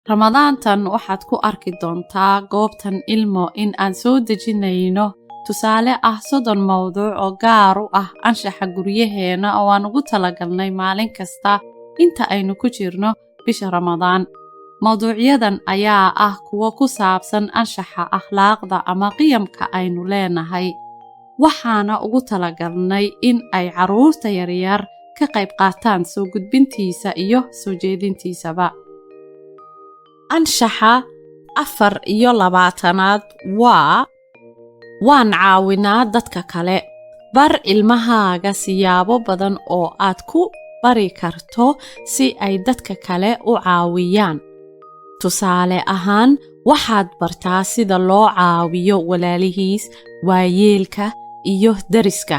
ramadaantan waxaad ku arki doontaa goobtan ilmo in aan soo dejinayno tusaale ah 30 mawduuc oo gaar u ah anshaxa guryaheena oo aan ugu talagalnay maalin kasta inta aynu ku jirno bisha Ramadaan. Mawduucyadan ayaa ah kuwa ku saabsan anshaxa akhlaaqda ama qiyamka aynu leenahay. Waxaana ugu talagalnay in ay caruurta yaryar ka qayb qaataan soo gudbintiisa iyo soo jeedintiisaba. anshaxa 24aad waan caawinaa dadka kale. Bar ilmahaaga siyaabo badan oo aad ku bari karto si ay dadka kale u caawiyaan. Tusaale ahaan, waxaad bartaa sida loo caawiyo walaalihiis, waayeelka iyo deriska.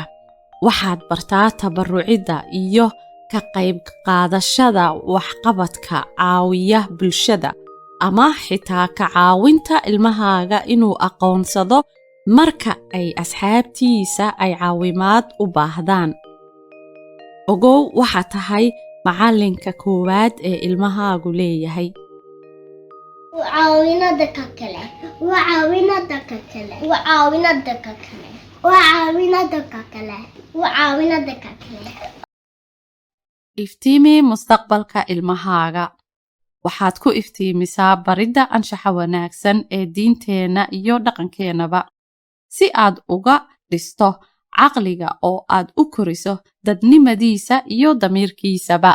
Waxaad bartaa tabarucida iyo ka qayb qaadashada waxqabadka caawiya bulshada, ama xitaa ka caawinta ilmahaaga inuu aqoonsado marka ay asxaabtiisa ay caawimaad u baahdaan. Ogow waxa tahay macalinka koowaad ee ilmahaagu leeyahay. Iftiimi mustaqbalka ilmahaaga. Waxaad ku iftiimisaa baridda anshaxa wanaagsan ee diinteena iyo dhaqankeenaba, si aad uga dhisto caqliga oo aad u koriso dadnimadiisa iyo damiirkiisaba.